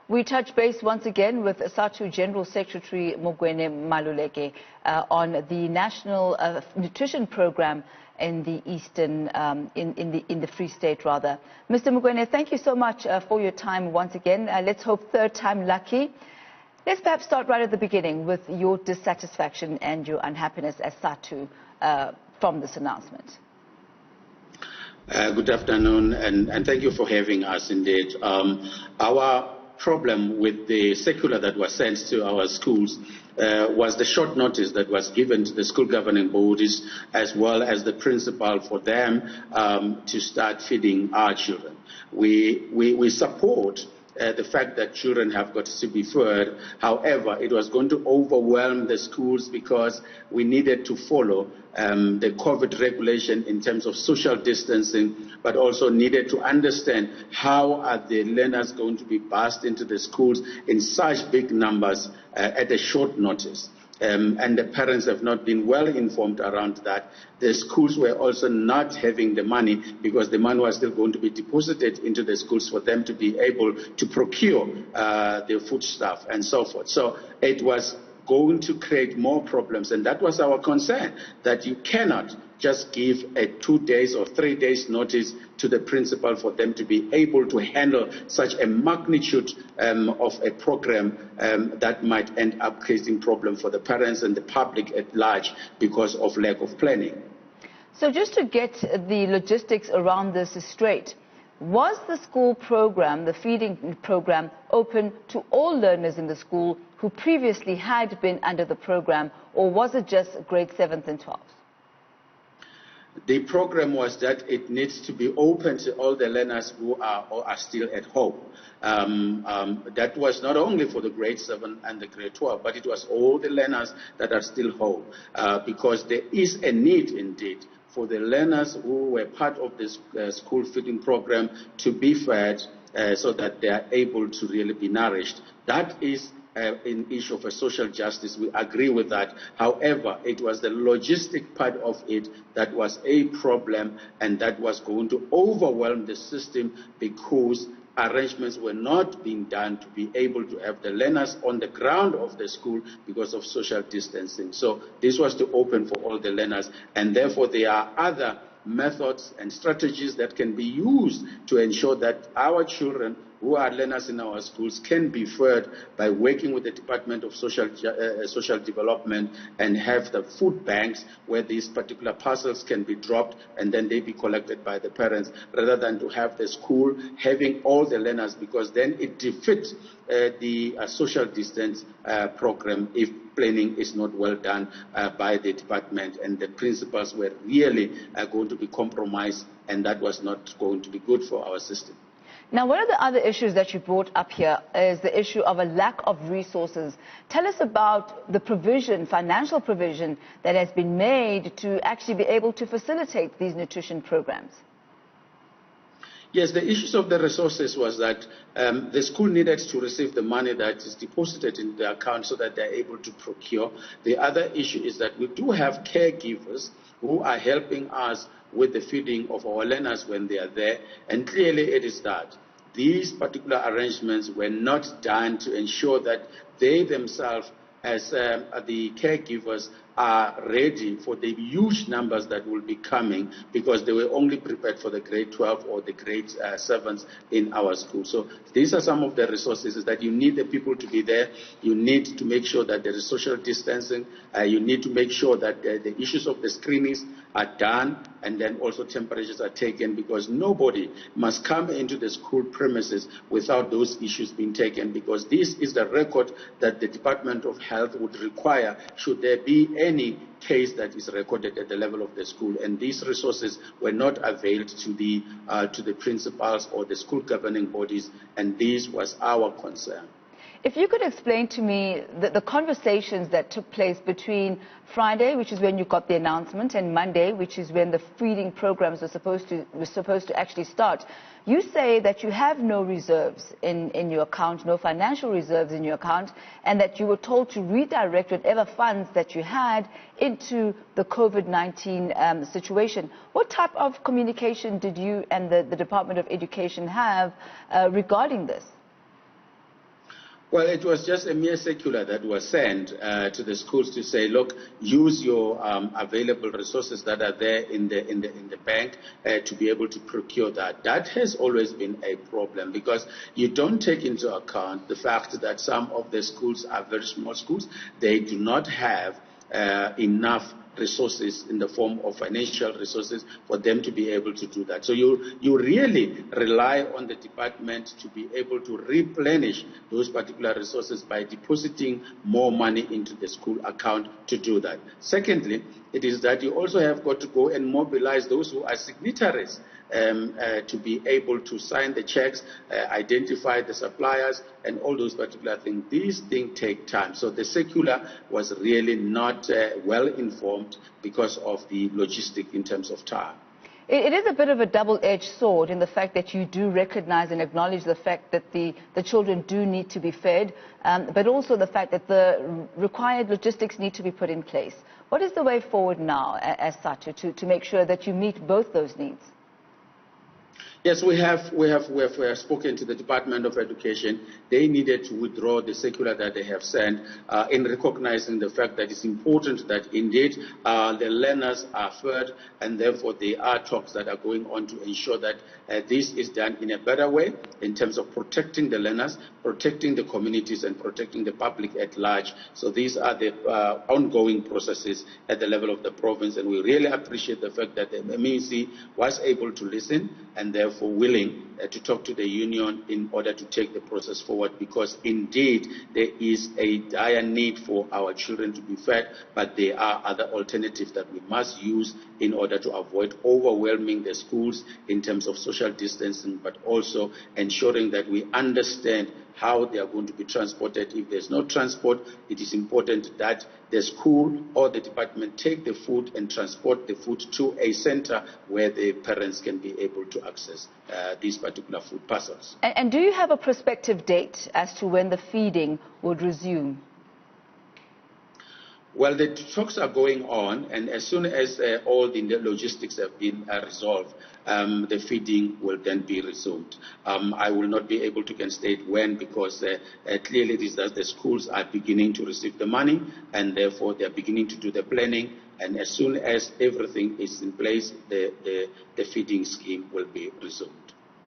We touch base once again with Sadtu General-Secretary Mugwena Maluleke on the National Nutrition Program in the Eastern, in the Free State, rather. Mr. Mugwena, thank you so much for your time once again. Let's hope third time lucky. Let's perhaps start right at the beginning with your dissatisfaction and your unhappiness as Sadtu from this announcement. Good afternoon, and thank you for having us indeed. Our problem with the circular that was sent to our schools was the short notice that was given to the school governing bodies as well as the principal for them to start feeding our children. We support the fact that children have got to be fed. However, it was going to overwhelm the schools because we needed to follow the COVID regulation in terms of social distancing, but also needed to understand how are the learners going to be bussed into the schools in such big numbers at a short notice. And the parents have not been well informed around that. The schools were also not having the money because the money was still going to be deposited into the schools for them to be able to procure the food stuff and so forth. So it was going to create more problems, and that was our concern, that you cannot just give a 2 days or 3 days notice to the principal for them to be able to handle such a magnitude of a program that might end up creating problems for the parents and the public at large because of lack of planning. So just to get the logistics around this straight, was the school program, the feeding program, open to all learners in the school who previously had been under the program, or was it just grade 7th and 12th? The program was that it needs to be open to all the learners who are still at home. That was not only for the grade 7 and the grade 12, but it was all the learners that are still home, because there is a need indeed for the learners who were part of this school feeding program to be fed so that they are able to really be nourished. That is an issue of a social justice. We agree with that. However, it was the logistic part of it that was a problem, and that was going to overwhelm the system because arrangements were not being done to be able to have the learners on the ground of the school because of social distancing. So this was to open for all the learners, and therefore there are other methods and strategies that can be used to ensure that our children who are learners in our schools can be fed by working with the Department of Social Development and have the food banks where these particular parcels can be dropped and then they be collected by the parents, rather than to have the school having all the learners, because then it defeats the social distance program if planning is not well done by the department, and the principals were really going to be compromised, and that was not going to be good for our system. Now, one of the other issues that you brought up here is the issue of a lack of resources. Tell us about the provision, financial provision, that has been made to actually be able to facilitate these nutrition programs. Yes, the issues of the resources was that the school needed to receive the money that is deposited in the account so that they're able to procure. The other issue is that we do have caregivers who are helping us with the feeding of our learners when they are there, and clearly it is that these particular arrangements were not done to ensure that they themselves, as the caregivers, are ready for the huge numbers that will be coming, because they were only prepared for the grade 12 or the grade 7s in our school. So these are some of the resources that you need the people to be there. You need to make sure that there is social distancing. You need to make sure that the issues of the screenings are done, and then also temperatures are taken, because nobody must come into the school premises without those issues being taken, because this is the record that the Department of Health would require should there be any case that is recorded at the level of the school, and these resources were not availed to the principals or the school governing bodies, and this was our concern. If you could explain to me the conversations that took place between Friday, which is when you got the announcement, and Monday, which is when the feeding programs were supposed to actually start. You say that you have no reserves in your account, no financial reserves in your account, and that you were told to redirect whatever funds that you had into the COVID-19 situation. What type of communication did you and the Department of Education have regarding this? Well, it was just a mere circular that was sent to the schools to say, look, use your available resources that are there in the bank to be able to procure that. That has always been a problem because you don't take into account the fact that some of the schools are very small schools. They do not have enough resources in the form of financial resources for them to be able to do that. So you really rely on the department to be able to replenish those particular resources by depositing more money into the school account to do that. Secondly, it is that you also have got to go and mobilize those who are signatories to be able to sign the checks, identify the suppliers, and all those particular things. These things take time. So the circular was really not well informed because of the logistic in terms of time. It is a bit of a double-edged sword in the fact that you do recognize and acknowledge the fact that the children do need to be fed, but also the fact that the required logistics need to be put in place. What is the way forward now as Sadtu to make sure that you meet both those needs? Yes, we have spoken to the Department of Education. They needed to withdraw the circular that they have sent in recognizing the fact that it's important that indeed the learners are fed, and therefore there are talks that are going on to ensure that this is done in a better way in terms of protecting the learners, protecting the communities, and protecting the public at large. So these are the ongoing processes at the level of the province, and we really appreciate the fact that the MEC was able to listen and therefore willing to talk to the union in order to take the process forward, because indeed there is a dire need for our children to be fed, but there are other alternatives that we must use in order to avoid overwhelming the schools in terms of social distancing, but also ensuring that we understand how they are going to be transported. If there's no transport, it is important that the school or the department take the food and transport the food to a center where the parents can be able to access these particular food parcels. And do you have a prospective date as to when the feeding would resume? Well, the talks are going on, and as soon as all the logistics have been resolved, the feeding will then be resumed. I will not be able to state when, because clearly it is that the schools are beginning to receive the money, and therefore they are beginning to do the planning. And as soon as everything is in place, the feeding scheme will be resumed.